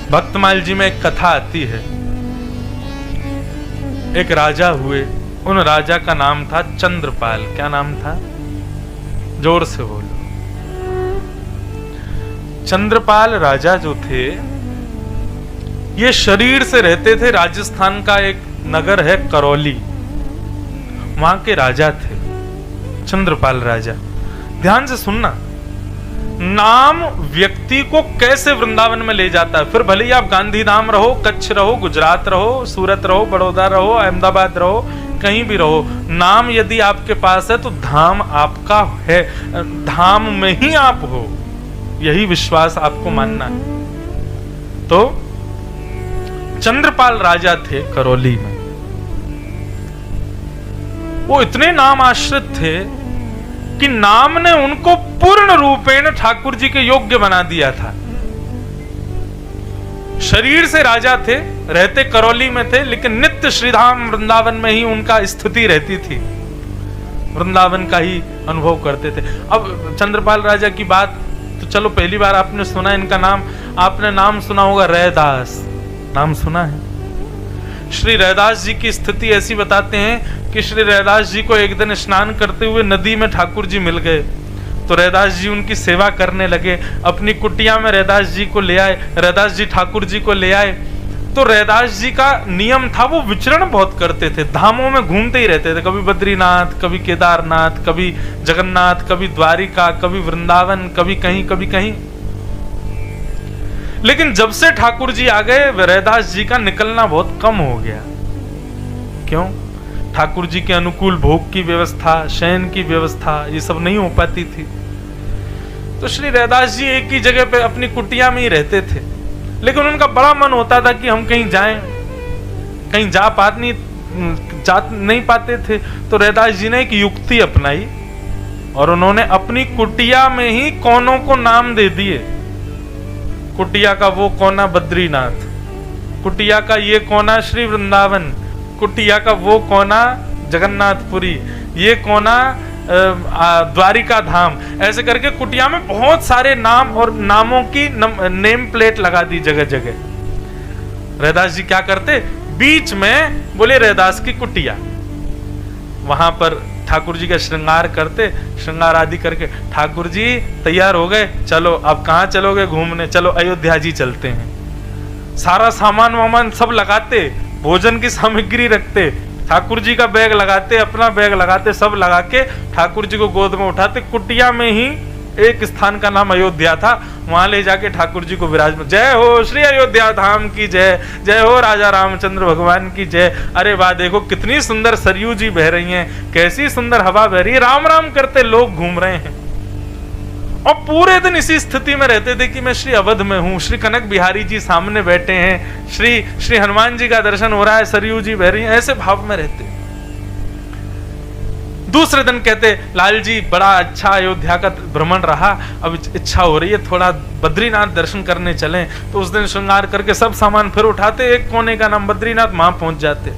भक्तमाल जी में एक कथा आती है। एक राजा हुए, उन राजा का नाम था चंद्रपाल। क्या नाम था? जोर से बोलो। चंद्रपाल राजा जो थे, ये शरीर से रहते थे। राजस्थान का एक नगर है करौली, वहां के राजा थे चंद्रपाल राजा। ध्यान से सुनना, नाम व्यक्ति को कैसे वृंदावन में ले जाता है। फिर भले ही आप गांधीधाम रहो, कच्छ रहो, गुजरात रहो, सूरत रहो, बड़ौदा रहो, अहमदाबाद रहो, कहीं भी रहो, नाम यदि आपके पास है तो धाम आपका है, धाम में ही आप हो, यही विश्वास आपको मानना है। तो चंद्रपाल राजा थे करौली में। वो इतने नाम आश्रित थे कि नाम ने उनको पूर्ण रूपेण ठाकुर जी के योग्य बना दिया था। शरीर से राजा थे, रहते करौली में थे, लेकिन नित्य श्रीधाम वृंदावन में ही उनका स्थिति रहती थी, वृंदावन का ही अनुभव करते थे। अब चंद्रपाल राजा की बात तो चलो पहली बार आपने सुना इनका नाम, आपने नाम सुना होगा रैदास, नाम सुना है। श्री रैदास जी की स्थिति ऐसी बताते हैं कि श्री रैदास जी को एक दिन स्नान करते हुए नदी में ठाकुर जी मिल गए, तो रैदास जी उनकी सेवा करने लगे। अपनी कुटिया में रैदास जी को ले आए, रैदास जी ठाकुर जी को ले आए। तो रैदास जी का नियम था, वो विचरण बहुत करते थे, धामों में घूमते ही रहते थे, कभी बद्रीनाथ, कभी केदारनाथ, कभी जगन्नाथ, कभी द्वारिका, कभी वृंदावन, कभी कहीं कभी कहीं। लेकिन जब से ठाकुर जी आ गए, रैदास जी का निकलना बहुत कम हो गया। क्यों? ठाकुर जी के अनुकूल भोग की व्यवस्था, शयन की व्यवस्था, ये सब नहीं हो पाती थी। तो श्री रैदास जी एक ही जगह पे अपनी कुटिया में ही रहते थे, लेकिन उनका बड़ा मन होता था कि हम कहीं जाएं, कहीं जा नहीं पाते थे। तो रैदास जी ने एक युक्ति अपनाई और उन्होंने अपनी कुटिया में ही कोनों को नाम दे दिए। कुटिया का वो कोना बद्रीनाथ, कुटिया का ये कोना श्री वृंदावन, कुटिया का वो कोना जगन्नाथपुरी, ये कोना द्वारिका धाम। ऐसे करके कुटिया में बहुत सारे नाम और नामों की नेम प्लेट लगा दी जगह जगह। रैदास जी क्या करते, बीच में बोले रैदास की कुटिया, वहां पर ठाकुर जी का श्रृंगार करते, श्रृंगार आदि करके, ठाकुर जी तैयार हो गए, चलो अब कहाँ चलोगे घूमने, चलो अयोध्या जी चलते हैं। सारा सामान वामान सब लगाते, भोजन की सामग्री रखते, ठाकुर जी का बैग लगाते, अपना बैग लगाते, सब लगा के ठाकुर जी को गोद में उठाते। कुटिया में ही एक स्थान का नाम अयोध्या था, वहां ले जाके ठाकुर जी को विराजमान, जय हो श्री अयोध्या धाम की जय, जय हो राजा रामचंद्र भगवान की जय। अरे वाह, देखो कितनी सुंदर सरयू जी बह रही हैं, कैसी सुंदर हवा बह रही है, राम राम करते लोग घूम रहे हैं। और पूरे दिन इसी स्थिति में रहते थे कि मैं श्री अवध में हूं, श्री कनक बिहारी जी सामने बैठे हैं, श्री हनुमान जी का दर्शन हो रहा है, सरयू जी बह रही हैं, ऐसे भाव में रहते। दूसरे दिन कहते, लाल जी बड़ा अच्छा अयोध्या का भ्रमण रहा, अब इच्छा हो रही है थोड़ा बद्रीनाथ दर्शन करने चलें। तो उस दिन श्रृंगार करके सब सामान फिर उठाते, एक कोने का नाम बद्रीनाथ, वहां पहुंच जाते।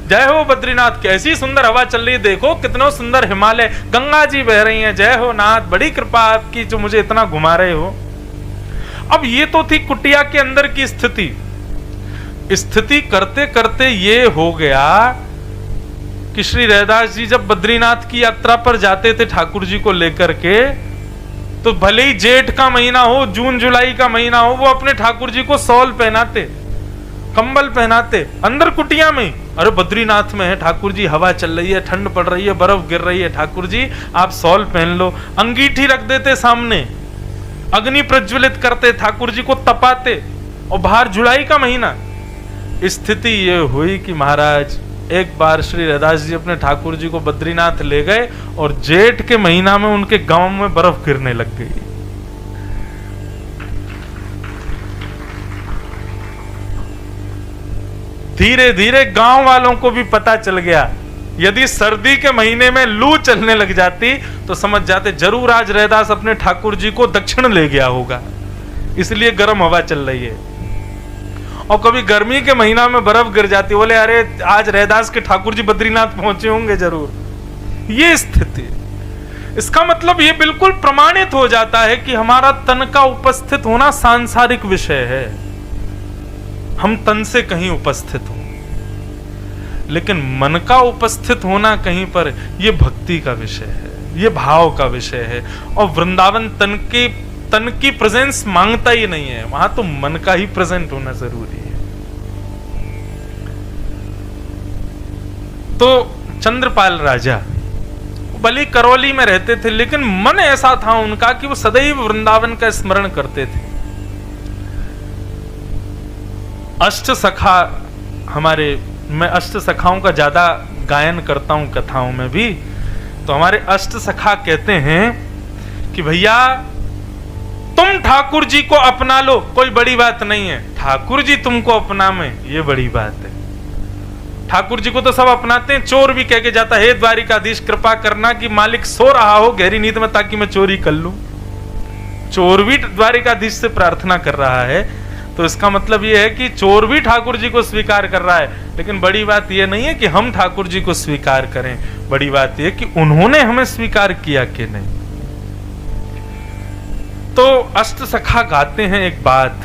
जय हो बद्रीनाथ, कैसी सुंदर हवा चल रही है, देखो कितना सुंदर हिमालय, गंगा जी बह रही हैं, जय हो नाथ, बड़ी कृपा आपकी जो मुझे इतना घुमा रहे हो। अब ये तो थी कुटिया के अंदर की स्थिति करते करते ये हो गया कि श्री रैदास जी जब बद्रीनाथ की यात्रा पर जाते थे ठाकुर जी को लेकर के, तो भले ही जेठ का महीना हो, जून जुलाई का महीना हो, वो अपने ठाकुर जी को शॉल पहनाते, कंबल पहनाते अंदर कुटिया में। अरे बद्रीनाथ में है ठाकुर जी, हवा चल रही है, ठंड पड़ रही है, बर्फ गिर रही है, ठाकुर जी आप शॉल पहन लो। अंगीठी रख देते सामने, अग्नि प्रज्वलित करते, ठाकुर जी को तपाते, और बाहर जुलाई का महीना। स्थिति ये हुई कि महाराज एक बार श्री रैदास जी अपने ठाकुर जी को बद्रीनाथ ले गए और जेठ के महीना में उनके गांव में बर्फ गिरने लग गई। धीरे धीरे गांव वालों को भी पता चल गया, यदि सर्दी के महीने में लू चलने लग जाती तो समझ जाते जरूर आज रैदास अपने ठाकुर जी को दक्षिण ले गया होगा, इसलिए गर्म हवा चल रही है। और कभी गर्मी के महीना में बर्फ गिर जाती, बोले अरे आज रैदास के ठाकुर जी बद्रीनाथ पहुंचे होंगे जरूर। ये स्थिति इसका मतलब ये बिल्कुल प्रमाणित हो जाता है कि हमारा तन का उपस्थित होना सांसारिक विषय है, हम तन से कहीं उपस्थित हो, लेकिन मन का उपस्थित होना कहीं पर, यह भक्ति का विषय है, ये भाव का विषय है। और वृंदावन तन की प्रेजेंस मांगता ही नहीं है, वहां तो मन का ही प्रेजेंट होना जरूरी है। तो चंद्रपाल राजा भले करौली में रहते थे, लेकिन मन ऐसा था उनका कि वो सदैव वृंदावन का स्मरण करते थे। अष्ट सखा हमारे, मैं अष्ट सखाओं का ज्यादा गायन करता हूं कथाओं में भी, तो हमारे अष्ट सखा कहते हैं कि भैया तुम ठाकुर जी को अपना लो, कोई बड़ी बात नहीं है, ठाकुर जी तुमको अपना में ये बड़ी बात है। ठाकुर जी को तो सब अपनाते हैं, चोर भी कह के जाता है, हे द्वारिकाधीश कृपा करना कि मालिक सो रहा हो गहरी नींद में ताकि मैं चोरी कर लूं। चोर भी द्वारिकाधीश से प्रार्थना कर रहा है, तो इसका मतलब यह है कि चोर भी ठाकुर जी को स्वीकार कर रहा है। लेकिन बड़ी बात यह नहीं है कि हम ठाकुर जी को स्वीकार करें, बड़ी बात यह कि उन्होंने हमें स्वीकार किया कि नहीं। तो अष्ट सखा गाते हैं एक बात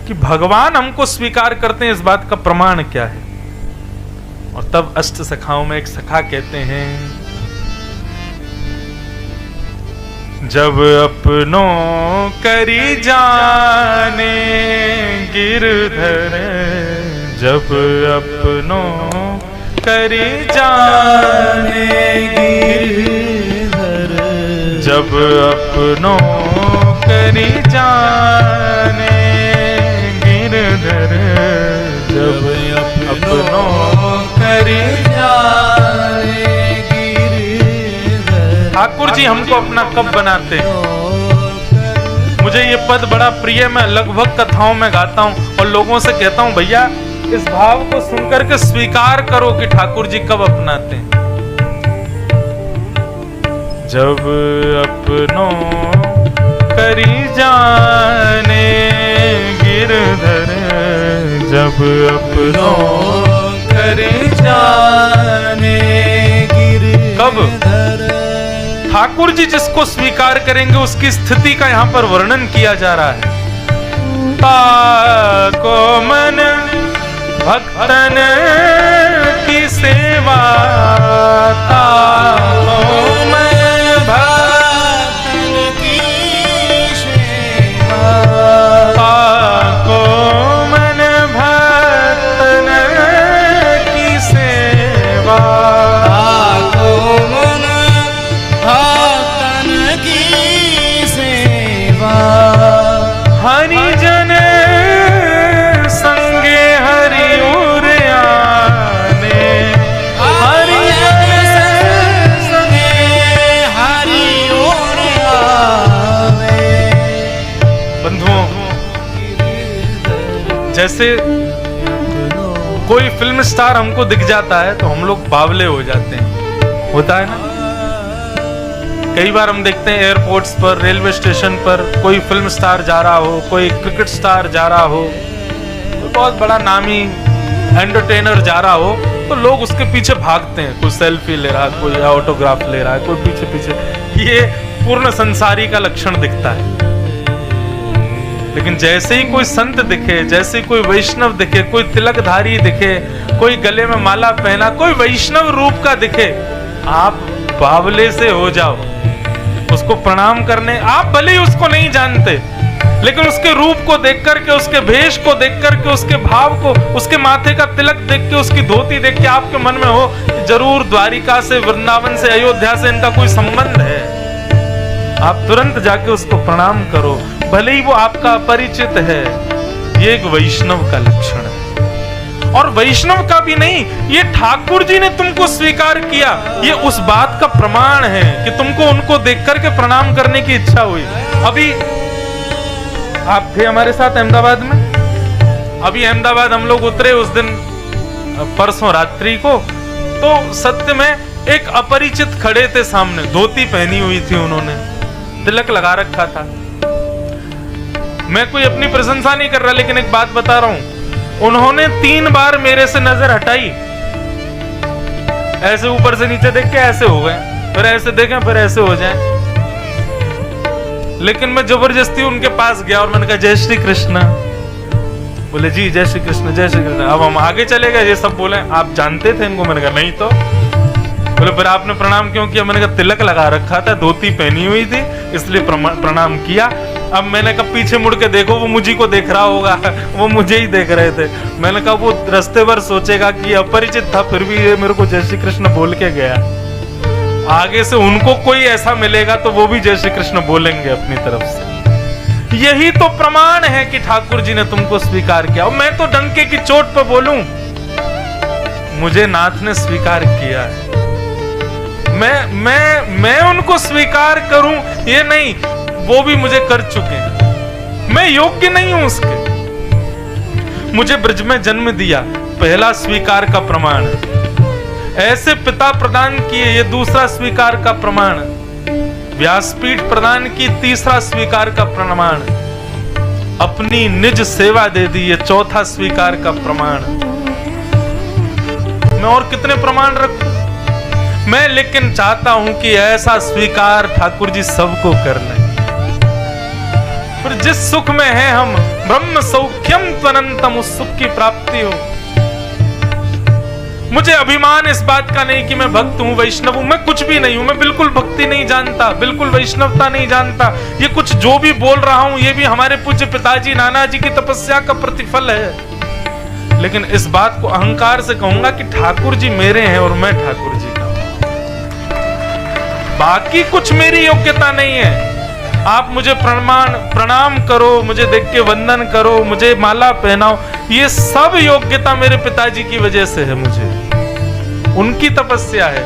कि भगवान हमको स्वीकार करते हैं, इस बात का प्रमाण क्या है। और तब अष्ट सखाओं में एक सखा कहते हैं, जब अपनों करी जाने गिरधर, जब अपनों करी जाने गिरधर, जब अपनों करी जाने गिरधर, जब अपनों करी जाने गिरधर। ठाकुर जी हमको अपना कब बनाते हैं? मुझे ये पद बड़ा प्रिय, मैं लगभग कथाओं में गाता हूं और लोगों से कहता हूं भैया इस भाव को सुनकर के स्वीकार करो कि ठाकुर जी कब अपनाते हैं। जब अपनों करी जाने गिरधर, जब अपनों करी जाने गिरधर। कब? ठाकुर जी जिसको स्वीकार करेंगे उसकी स्थिति का यहां पर वर्णन किया जा रहा है। ताको मन भक्तन की सेवा, ताको मन भक्तन की सेवा, ताको मन भक्तन की सेवा, ताको मन भक्तन की सेवा। हरि जन संगे हरि उर आने, हरि जन संगे हरि उर आवे। बंधुओं, जैसे कोई फिल्म स्टार हमको दिख जाता है तो हम लोग बावले हो जाते हैं, होता है ना। कई बार हम देखते हैं एयरपोर्ट्स पर, रेलवे स्टेशन पर कोई फिल्म स्टार जा रहा हो, कोई क्रिकेट स्टार जा रहा हो, कोई बहुत बड़ा नामी एंटरटेनर जा रहा हो, तो लोग उसके पीछे भागते हैं। कोई सेल्फी ले रहा है, कोई ऑटोग्राफ ले रहा है, कोई पीछे पीछे। ये पूर्ण संसारी का लक्षण दिखता है। लेकिन जैसे ही कोई संत दिखे, जैसे कोई वैष्णव दिखे, कोई तिलकधारी दिखे, कोई गले में माला पहना, कोई वैष्णव रूप का दिखे, आप बावले से हो जाओ उसको प्रणाम करने। आप भले ही उसको नहीं जानते, लेकिन उसके रूप को देख करके, उसके भेष को देख करके, उसके भाव को, उसके माथे का तिलक देख के, उसकी धोती देख के आपके मन में हो जरूर द्वारिका से, वृंदावन से, अयोध्या से इनका कोई संबंध है। आप तुरंत जाके उसको प्रणाम करो, भले ही वो आपका अपरिचित है। ये एक वैष्णव का लक्षण है। और वैष्णव का भी नहीं, ये ठाकुर जी ने तुमको स्वीकार किया, ये उस बात का प्रमाण है कि तुमको उनको देख करके प्रणाम करने की इच्छा हुई। अभी आप थे हमारे साथ अहमदाबाद में, अभी अहमदाबाद हम लोग उतरे उस दिन परसों रात्रि को, तो सत्य में एक अपरिचित खड़े थे सामने, धोती पहनी हुई थी उन्होंने, तिलक लगा रखा था। मैं कोई अपनी प्रशंसा नहीं कर रहा, लेकिन एक बात बता रहा हूं, उन्होंने 3 बार मेरे से नजर हटाई, ऐसे ऊपर से नीचे देख के ऐसे हो गए। फिर ऐसे देखें, फिर ऐसे हो जाए। लेकिन मैं जबरदस्ती उनके पास गया और मैंने कहा जय श्री कृष्ण। बोले जी जय श्री कृष्ण, जय श्री कृष्ण। अब हम आगे चले गए, ये सब बोले आप जानते थे इनको? मैंने कहा नहीं तो। बोले फिर आपने प्रणाम क्यों किया? मैंने कहा तिलक लगा रखा था, धोती पहनी हुई थी, इसलिए प्रणाम किया। अब मैंने कहा पीछे मुड़ के देखो, वो मुझे को देख रहा होगा, वो मुझे ही देख रहे थे। मैंने कहा वो रास्ते भर सोचेगा कि अपरिचित था, फिर भी ये मेरे को जय श्री कृष्ण बोल के गया। आगे से उनको कोई ऐसा मिलेगा तो वो भी जय श्री कृष्ण बोलेंगे अपनी तरफ से। यही तो प्रमाण है कि ठाकुर जी ने तुमको स्वीकार किया। और मैं तो डंके की चोट पर बोलूं, मुझे नाथ ने स्वीकार किया है। मैं उनको स्वीकार करूं ये नहीं, वो भी मुझे कर चुके हैं। मैं योग्य नहीं हूं उसके। मुझे ब्रज में जन्म दिया, पहला स्वीकार का प्रमाण। ऐसे पिता प्रदान किए, ये दूसरा स्वीकार का प्रमाण। व्यासपीठ प्रदान की, तीसरा स्वीकार का प्रमाण। अपनी निज सेवा दे दी, ये चौथा स्वीकार का प्रमाण। मैं और कितने प्रमाण रखूं? मैं लेकिन चाहता हूं कि ऐसा स्वीकार ठाकुर जी सबको कर लें। फिर जिस सुख में है हम, ब्रह्म सौख्यम त्वनंतम, उस सुख की प्राप्ति हो। मुझे अभिमान इस बात का नहीं कि मैं भक्त हूं, वैष्णव हूं। मैं कुछ भी नहीं हूं, मैं बिल्कुल भक्ति नहीं जानता, बिल्कुल वैष्णवता नहीं जानता। ये कुछ जो भी बोल रहा हूं, ये भी हमारे पूज्य पिताजी नाना जी की तपस्या का प्रतिफल है। लेकिन इस बात को अहंकार से कहूंगा कि ठाकुर जी मेरे हैं और मैं ठाकुर जी का। बाकी कुछ मेरी योग्यता नहीं है। आप मुझे प्रणाम करो, मुझे देख के वंदन करो, मुझे माला पहनाओ, ये सब योग्यता मेरे पिताजी की वजह से है। मुझे उनकी तपस्या है।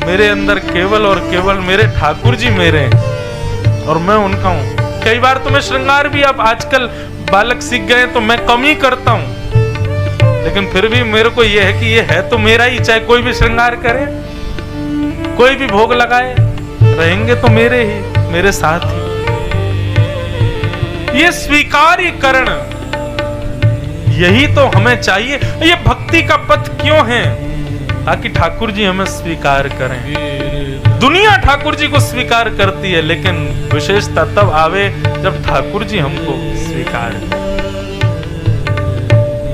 मेरे अंदर केवल और केवल मेरे ठाकुर जी मेरे हैं और मैं उनका हूं। कई बार तो मैं श्रृंगार भी, अब आजकल बालक सीख गए तो मैं कम ही करता हूं, लेकिन फिर भी मेरे को यह है कि ये है तो मेरा ही। चाहे कोई भी श्रृंगार करे, कोई भी भोग लगाए, रहेंगे तो मेरे ही, मेरे साथ ही। ये स्वीकार्यकरण, यही तो हमें चाहिए। ये भक्ति का पथ क्यों है? ताकि ठाकुर जी हमें स्वीकार करें। दुनिया ठाकुर जी को स्वीकार करती है, लेकिन विशेषता तब आवे जब ठाकुर जी हमको स्वीकार करें।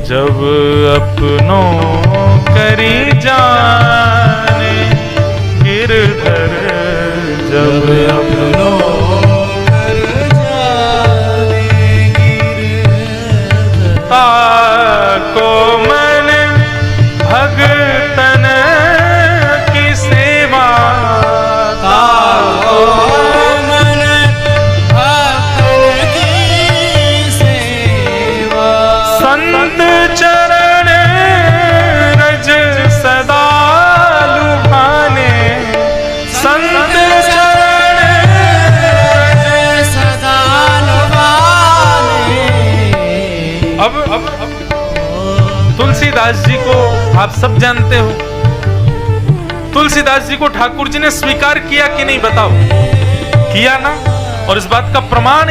जब अपनों करी जाने गिरधर, जब अपनों कर जाने गिरधर, ताको मन भगतन की सेवा, ताको मन भगतन की सेवा, संत चरण रज सदा लुभाने, संत चरण रज सदा लुभाने। अब तुलसीदास जी को आप सब जानते हो। तुलसीदास जी को ठाकुर जी ने स्वीकार किया कि नहीं, बताओ? किया ना। और इस बात का प्रमाण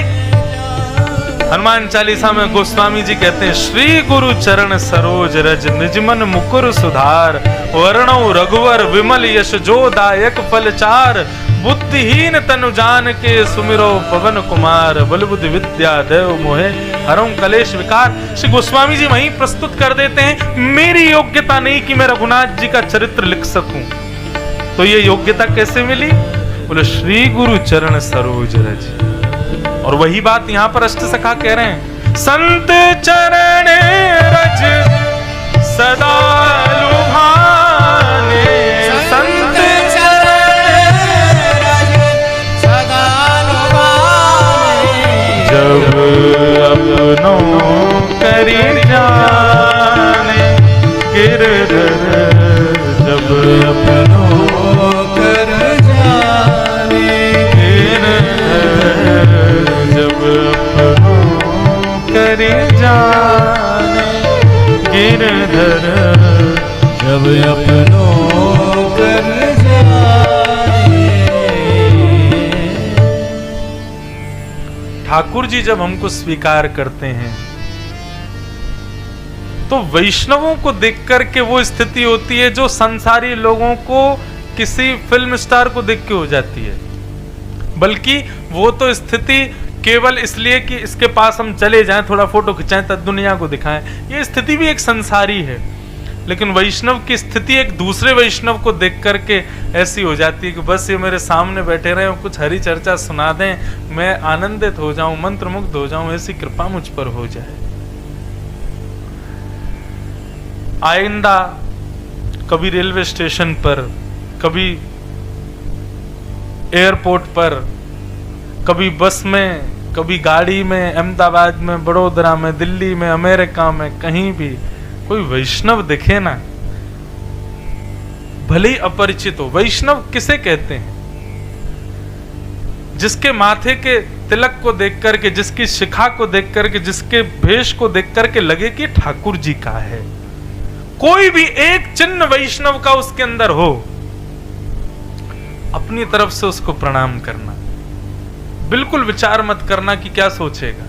हनुमान चालीसा में गोस्वामी जी कहते हैं, श्री गुरु चरण सरोज रज निजमन मुकुर सुधार, वर्णो रघुवर विमल यश जो दायक फल चार, बुद्धिहीन तनु जान के सुमिरो पवन कुमार, बल बुद्धि विद्या देव मोहे हरऊं कलेश विकार। श्री गोस्वामी जी वहीं प्रस्तुत कर देते हैं, मेरी योग्यता नहीं कि मैं रघुनाथ जी का चरित्र लिख सकूं। तो ये योग्यता कैसे मिली? बोले श्री गुरु चरण सरोज रज। और वही बात यहां पर अष्ट सखा कह रहे हैं, संत चरण रज सदा लुभाने, संत चरण रज सदा लुभाने, जब अपनों करी जाने गिरधर, जब अपनों कर जाने गिरधर, जब अपनों करे जाने गिरधर, जब अपनों कर जाने। ठाकुर जी जब हमको स्वीकार करते हैं तो वैष्णवों को देख करके वो स्थिति होती है जो संसारी लोगों को किसी फिल्म स्टार को देख के हो जाती है, बल्कि वो तो स्थिति केवल इसलिए कि इसके पास हम चले जाएं, थोड़ा फोटो खिंचाएं, तब दुनिया को दिखाएं, ये स्थिति भी एक संसारी है। लेकिन वैष्णव की स्थिति एक दूसरे वैष्णव को देख करके ऐसी हो जाती है कि बस ये मेरे सामने बैठे रहे, कुछ हरि चर्चा सुना दें, मैं आनंदित हो जाऊं, मंत्रमुग्ध हो जाऊं, ऐसी कृपा मुझ पर हो जाए। आइंदा कभी रेलवे स्टेशन पर, कभी एयरपोर्ट पर, कभी बस में, कभी गाड़ी में, अहमदाबाद में, बड़ोदरा में, दिल्ली में, अमेरिका में, कहीं भी कोई वैष्णव दिखे ना, भले ही अपरिचित हो। वैष्णव किसे कहते हैं? जिसके माथे के तिलक को देख करके, जिसकी शिखा को देख करके, जिसके भेष को देख करके लगे कि ठाकुर जी का है। कोई भी एक चिन्ह वैष्णव का उसके अंदर हो, अपनी तरफ से उसको प्रणाम करना, बिल्कुल विचार मत करना कि क्या सोचेगा।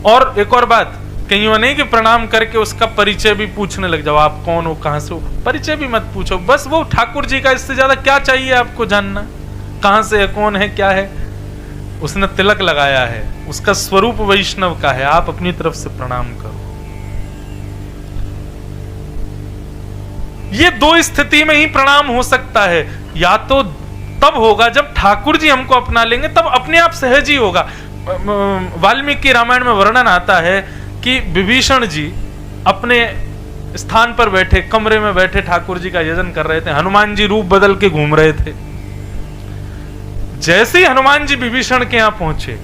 और एक और बात, कहीं वो नहीं कि प्रणाम करके उसका परिचय भी पूछने लग जाओ, आप कौन हो, कहां से हो, परिचय भी मत पूछो, बस वो ठाकुर जी का, इससे ज्यादा क्या चाहिए आपको जानना, कहां से है, कौन है, क्या है। उसने तिलक लगाया है, उसका स्वरूप वैष्णव का है, आप अपनी तरफ से प्रणाम करो। ये दो स्थिति में ही प्रणाम हो सकता है, या तो तब होगा जब ठाकुर जी हमको अपना लेंगे, तब अपने आप सहज ही होगा। वाल्मीकि रामायण में वर्णन आता है कि विभीषण जी अपने स्थान पर बैठे, कमरे में बैठे ठाकुर जी का यजन कर रहे थे, हनुमान जी रूप बदल के घूम रहे थे। जैसे ही हनुमान जी विभीषण के यहां पहुंचे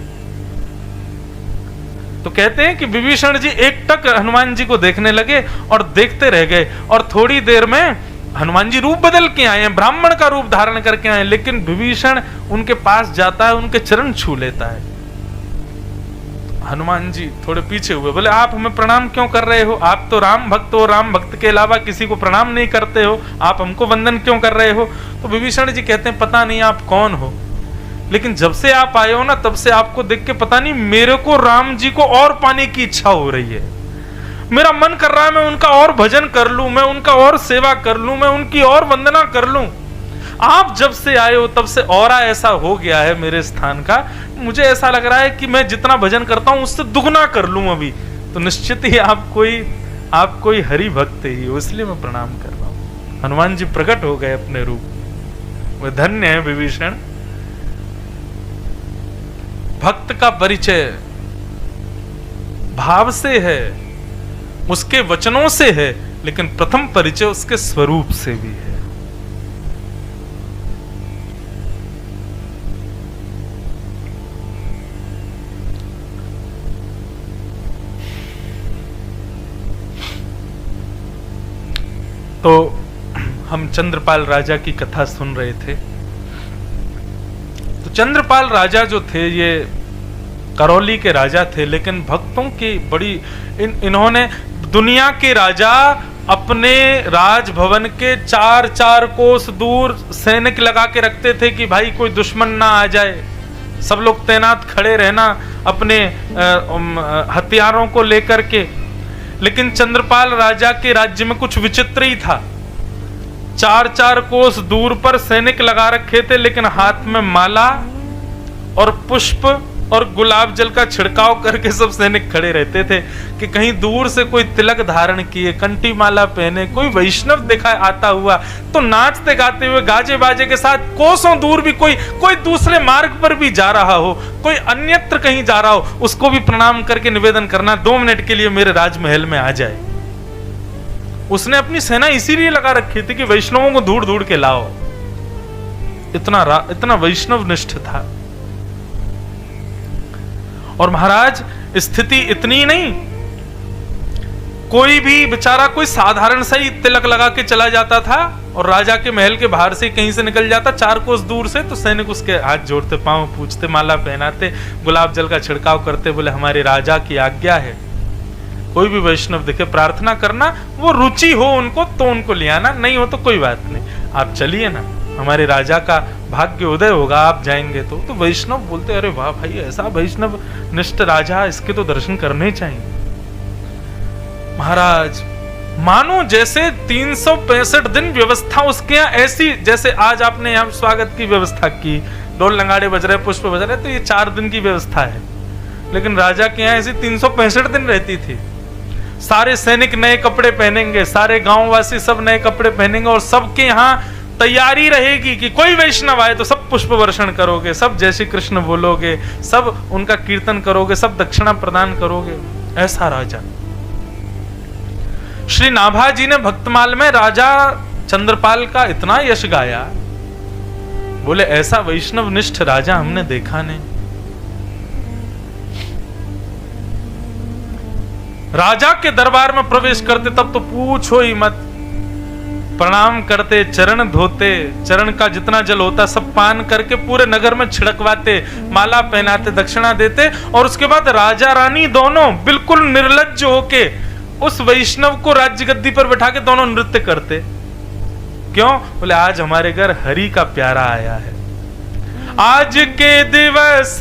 तो कहते हैं कि विभीषण जी एकटक हनुमान जी को देखने लगे और देखते रह गए, और थोड़ी देर में हनुमान जी रूप बदल के आए हैं, ब्राह्मण का रूप धारण करके आए, लेकिन विभीषण उनके पास जाता है, उनके चरण छू लेता है। हनुमान जी थोड़े पीछे हुए, बोले आप हमें प्रणाम क्यों कर रहे हो, आप तो राम भक्त हो, राम भक्त के अलावा किसी को प्रणाम नहीं करते हो, आप हमको वंदन क्यों कर रहे हो। तो विभीषण जी कहते हैं पता नहीं आप कौन हो, लेकिन जब से आप आए हो ना, तब से आपको देख के पता नहीं मेरे को राम जी को और पाने की इच्छा हो रही है। मेरा मन कर रहा है मैं उनका और भजन कर लूं, मैं उनका और सेवा कर लूं, मैं उनकी और वंदना कर लूं। आप जब से आए हो तब से औरा ऐसा हो गया है मेरे स्थान का, मुझे ऐसा लग रहा है कि मैं जितना भजन करता हूं उससे दुगना कर लूं अभी। तो निश्चित ही आप कोई हरि भक्त ही हो, इसलिए मैं प्रणाम कर रहा हूं। हनुमान जी प्रकट हो गए अपने रूप, वह धन्य है विभीषण। भक्त का परिचय भाव से है, उसके वचनों से है, लेकिन प्रथम परिचय उसके स्वरूप से भी है। तो हम चंद्रपाल राजा की कथा सुन रहे थे। तो चंद्रपाल राजा जो थे ये करौली के राजा थे, लेकिन भक्तों की बड़ी इन्होंने दुनिया के राजा अपने राजभवन के 4-4 कोस दूर सैनिक लगा के रखते थे कि भाई कोई दुश्मन ना आ जाए, सब लोग तैनात खड़े रहना अपने हथियारों को लेकर के। लेकिन चंद्रपाल राजा के राज्य में कुछ विचित्र ही था, 4-4 कोस दूर पर सैनिक लगा रखे थे, लेकिन हाथ में माला और पुष्प और गुलाब जल का छिड़काव करके सब सैनिक खड़े रहते थे कि कहीं दूर से कोई तिलक धारण किए, कंठी माला पहने कोई वैष्णव देखा आता हुआ तो नाचते गाते हुए गाजे बाजे के साथ कोसों दूर भी कोई दूसरे मार्ग पर भी जा रहा हो, कोई अन्यत्र कहीं जा रहा हो, उसको भी प्रणाम करके निवेदन करना 2 मिनट के लिए मेरे राजमहल में आ जाए। उसने अपनी सेना इसीलिए लगा रखी थी कि वैष्णवों को ढूंढ ढूंढ के लाओ। इतना वैष्णव निष्ठ था। और महाराज स्थिति इतनी नहीं, कोई भी बेचारा कोई साधारण सा ही तिलक लगा के चला जाता था और राजा के महल के बाहर से कहीं से निकल जाता 4 कोस दूर से, तो सैनिक उसके हाथ जोड़ते, पांव पूछते, माला पहनाते, गुलाब जल का छिड़काव करते, बोले हमारे राजा की आज्ञा है। कोई भी वैष्णव दिखे प्रार्थना करना, वो रुचि हो उनको तो उनको ले आना, नहीं हो तो कोई बात नहीं, आप चलिए ना, हमारे राजा का भाग्य उदय होगा, आप जाएंगे तो वैष्णव बोलते अरे वाह भाई, ऐसा वैष्णव निष्ठ राजा, इसके तो दर्शन करने चाहिए। महाराज मानो जैसे 365 दिन व्यवस्था उसके यहाँ ऐसी, जैसे आज आपने यहाँ स्वागत की व्यवस्था की, ढोल नगाड़े बज रहे, पुष्प बज रहे, तो ये 4 दिन की व्यवस्था है, लेकिन राजा के यहाँ ऐसी 365 दिन रहती थी। सारे सैनिक नए कपड़े पहनेंगे, सारे गांववासी सब नए कपड़े पहनेंगे, और सबके यहाँ तैयारी रहेगी कि कोई वैष्णव आए तो सब पुष्प वर्षण करोगे, सब जय श्री कृष्ण बोलोगे, सब उनका कीर्तन करोगे, सब दक्षिणा प्रदान करोगे। ऐसा राजा। श्री नाभा जी ने भक्तमाल में राजा चंद्रपाल का इतना यश गाया, बोले ऐसा वैष्णव निष्ठ राजा हमने देखा नहीं। राजा के दरबार में प्रवेश करते तब तो पूछो ही मत, प्रणाम करते, चरण धोते, चरण का जितना जल होता सब पान करके पूरे नगर में छिड़कवाते, माला पहनाते, दक्षिणा देते, और उसके बाद राजा रानी दोनों बिल्कुल निर्लज्ज होके उस वैष्णव को राज्य गद्दी पर बैठा के दोनों नृत्य करते। क्यों? बोले आज हमारे घर हरि का प्यारा आया है, आज के दिवस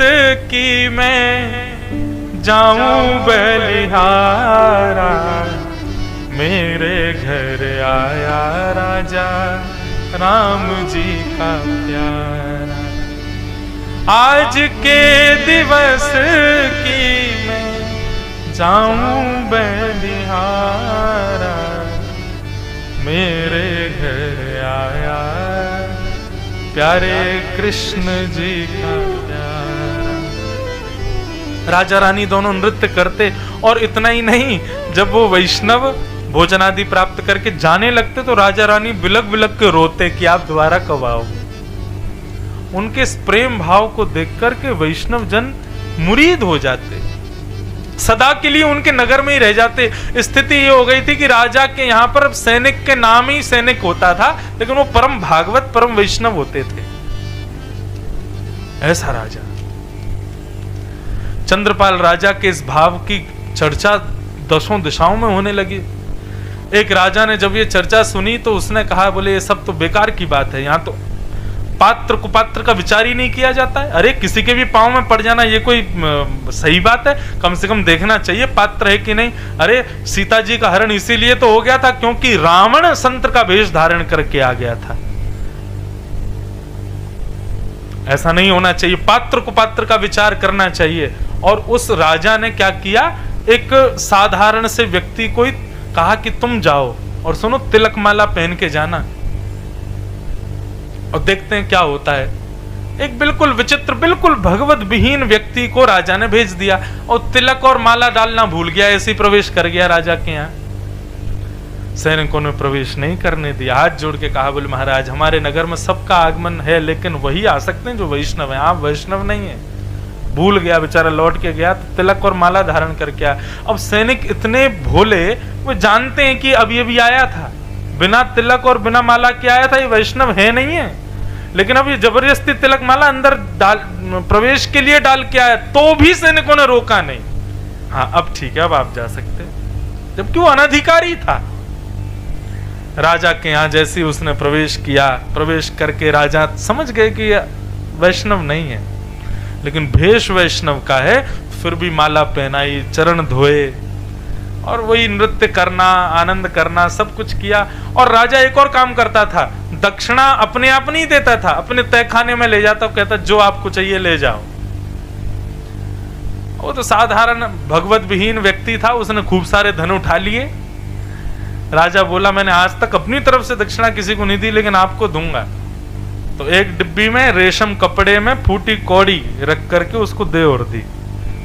की मैं जाऊं बलिहारा, मेरे घर आया राजा राम जी का प्यारा। आज के दिवस की मैं जाऊं बलिहारा, मेरे घर आया प्यारे कृष्ण जी का प्यारा। राजा रानी दोनों नृत्य करते, और इतना ही नहीं, जब वो वैष्णव भोजन आदि प्राप्त करके जाने लगते तो राजा रानी बिलक बिलक के रोते कि आप दोबारा कब आओगे। उनके इस प्रेम भाव को देख करके वैष्णव जन मुरीद हो जाते, सदा के लिए उनके नगर में ही रह जाते। स्थिति ये हो गई थी कि राजा के यहाँ पर सैनिक के नाम ही सैनिक होता था, लेकिन वो परम भागवत परम वैष्णव होते थे। ऐसा राजा। चंद्रपाल राजा के इस भाव की चर्चा दसों दिशाओं में होने लगी। एक राजा ने जब ये चर्चा सुनी तो उसने कहा, बोले ये सब तो बेकार की बात है, यहाँ तो पात्र कुपात्र का विचार ही नहीं किया जाता है। अरे किसी के भी पांव में पड़ जाना ये कोई सही बात है? कम से कम देखना चाहिए पात्र है कि नहीं। अरे सीता जी का हरण इसीलिए तो हो गया था क्योंकि रावण संत का वेश धारण करके आ गया था। ऐसा नहीं होना चाहिए, पात्र कुपात्र का विचार करना चाहिए। और उस राजा ने क्या किया, एक साधारण से व्यक्ति को कहा कि तुम जाओ और सुनो तिलक माला पहन के जाना, और देखते हैं क्या होता है। एक बिल्कुल विचित्र, बिल्कुल भगवत विहीन व्यक्ति को राजा ने भेज दिया, और तिलक और माला डालना भूल गया, ऐसे प्रवेश कर गया राजा के यहाँ। सैनिकों ने प्रवेश नहीं करने दिया, हाथ जोड़ के कहा, बोले महाराज हमारे नगर में सबका आगमन है, लेकिन वही आ सकते हैं जो वैष्णव है, आप वैष्णव नहीं है। भूल गया बेचारा, लौट के गया तो तिलक और माला धारण करके आया। अब सैनिक इतने भोले, वो जानते हैं कि अब ये भी आया था, बिना तिलक और बिना माला के आया था, ये वैष्णव है नहीं है, लेकिन अब ये जबरदस्ती तिलक माला अंदर डाल प्रवेश के लिए डाल के आया, तो भी सैनिकों ने रोका नहीं। हाँ अब ठीक है, अब आप जा सकते, जबकि वो अनधिकारी था। राजा के यहाँ जैसे उसने प्रवेश किया, प्रवेश करके राजा समझ गए कि वैष्णव नहीं है, लेकिन भेष वैष्णव का है, फिर भी माला पहनाई, चरण धोए, और वही नृत्य करना, आनंद करना, सब कुछ किया। और राजा एक और काम करता था, दक्षिणा अपने आप नहीं देता था, अपने तहखाने में ले जाता, कहता जो आपको चाहिए ले जाओ। वो तो साधारण भगवत विहीन व्यक्ति था, उसने खूब सारे धन उठा लिए। राजा बोला मैंने आज तक अपनी तरफ से दक्षिणा किसी को नहीं दी, लेकिन आपको दूंगा। तो एक डिब्बी में रेशम कपड़े में फूटी कौड़ी रख करके उसको दे और दी।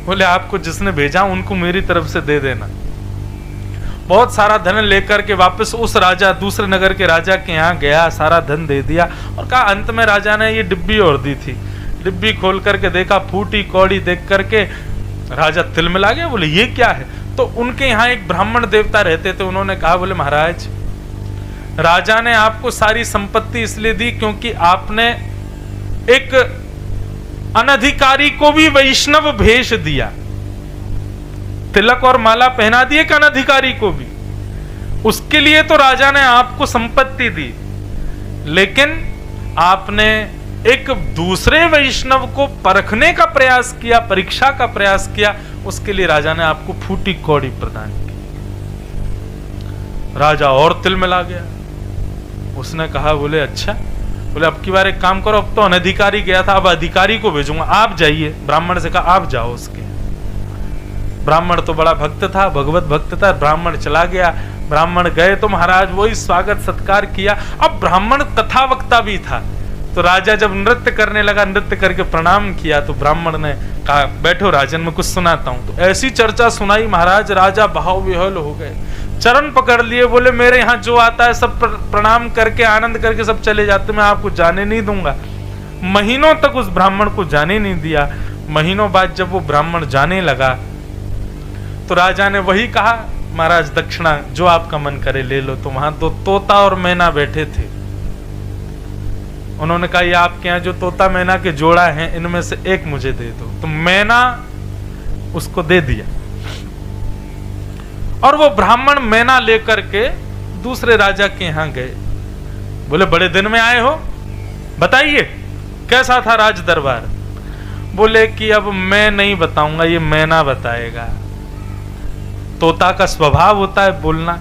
बोले आपको जिसने भेजा उनको मेरी तरफ से दे देना। बहुत सारा धन लेकर के वापस उस राजा, दूसरे नगर के राजा के यहाँ गया, सारा धन दे दिया, और कहा अंत में राजा ने ये डिब्बी और दी थी। डिब्बी खोल करके देखा, फूटी कौड़ी देख करके राजा तिलमिला गया, बोले ये क्या है। तो उनके यहाँ एक ब्राह्मण देवता रहते थे, उन्होंने कहा, बोले महाराज राजा ने आपको सारी संपत्ति इसलिए दी क्योंकि आपने एक अनधिकारी को भी वैष्णव भेष दिया, तिलक और माला पहना दी एक अनधिकारी को भी, उसके लिए तो राजा ने आपको संपत्ति दी, लेकिन आपने एक दूसरे वैष्णव को परखने का प्रयास किया, परीक्षा का प्रयास किया, उसके लिए राजा ने आपको फूटी कौड़ी प्रदान की। राजा और तिलमिला गया। उसने कहा, बोले अच्छा, बोले अब की बार एक काम करो, अब तो अनधिकारी गया था, अब अधिकारी को भेजूंगा, आप जाइए। ब्राह्मण से कहा आप जाओ उसके। ब्राह्मण तो बड़ा भक्त था, भगवत भक्त था। ब्राह्मण चला गया। ब्राह्मण गए तो महाराज वही स्वागत सत्कार किया। अब ब्राह्मण कथावक्ता भी था, तो राजा जब नृत्य करने लगा, नृत्य करके प्रणाम किया, तो ब्राह्मण ने कहा बैठो राजन, मैं कुछ सुनाता हूं। तो ऐसी चर्चा सुनाई महाराज, राजा भाव विह्वल हो गए, चरण पकड़ लिए, बोले मेरे यहाँ जो आता है सब प्रणाम करके आनंद करके सब चले जाते, मैं आपको जाने नहीं दूंगा। महीनों तक उस ब्राह्मण को जाने नहीं दिया। महीनों बाद जब वो ब्राह्मण जाने लगा, तो राजा ने वही कहा, महाराज दक्षिणा जो आपका मन करे ले लो। तो वहां तो तोता और मैना बैठे थे। उन्होंने कहा ये आपके यहाँ जो तोता मैना के जोड़ा है, इनमें से एक मुझे दे दो। तो मैना उसको दे दिया, और वो ब्राह्मण मैना लेकर के दूसरे राजा के यहां गए। बोले बड़े दिन में आए हो, बताइए कैसा था राज दरबार। बोले कि अब मैं नहीं बताऊंगा, ये मैना बताएगा। तोता का स्वभाव होता है बोलना।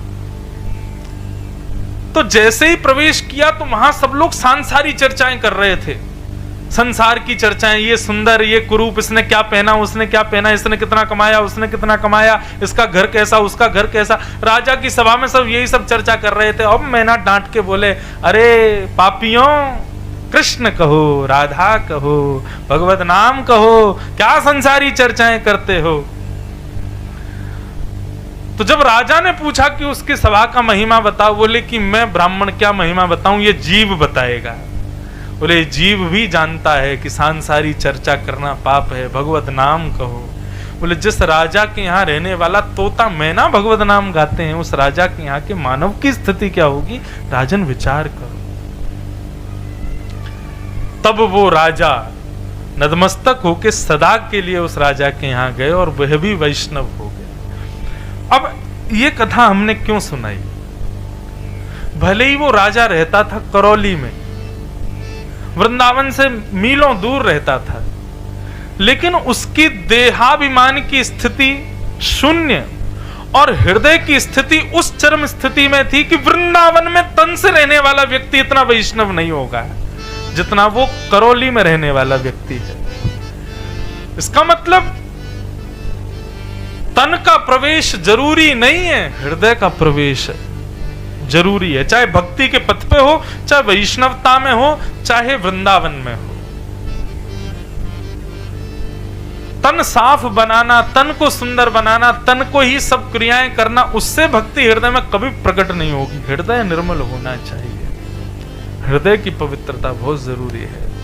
तो जैसे ही प्रवेश किया तो वहां सब लोग सांसारी चर्चाएं कर रहे थे, संसार की चर्चाएं, ये सुंदर, ये कुरूप, इसने क्या पहना, उसने क्या पहना, इसने कितना कमाया, उसने कितना कमाया, इसका घर कैसा, उसका घर कैसा। राजा की सभा में सब यही सब चर्चा कर रहे थे। अब मैना डांट के बोले, अरे पापियों, कृष्ण कहो, राधा कहो, भगवत नाम कहो, क्या संसारी चर्चाएं करते हो। तो जब राजा ने पूछा कि उसकी सभा का महिमा बताओ, बोले कि मैं ब्राह्मण क्या महिमा बताऊं, ये जीव बताएगा। बोले जीव भी जानता है कि सांसारी चर्चा करना पाप है, भगवत नाम कहो। बोले जिस राजा के यहाँ रहने वाला तोता मैना भगवत नाम गाते हैं, उस राजा के यहाँ के मानव की स्थिति क्या होगी, राजन विचार करो। तब वो राजा नतमस्तक होके सदा के लिए उस राजा के यहाँ गए, और वह भी वैष्णव हो गए। अब ये कथा हमने क्यों सुनाई? भले ही वो राजा रहता था करौली में, वृंदावन से मीलों दूर रहता था, लेकिन उसकी देहाभिमान की स्थिति शून्य और हृदय की स्थिति उस चरम स्थिति में थी कि वृंदावन में तन से रहने वाला व्यक्ति इतना वैष्णव नहीं होगा जितना वो करौली में रहने वाला व्यक्ति है। इसका मतलब तन का प्रवेश जरूरी नहीं है, हृदय का प्रवेश जरूरी है। चाहे भक्ति के पथ पे हो, चाहे वैष्णवता में हो, चाहे वृंदावन में हो। तन साफ बनाना, तन को सुंदर बनाना, तन को ही सब क्रियाएं करना, उससे भक्ति हृदय में कभी प्रकट नहीं होगी। हृदय निर्मल होना चाहिए, हृदय की पवित्रता बहुत जरूरी है।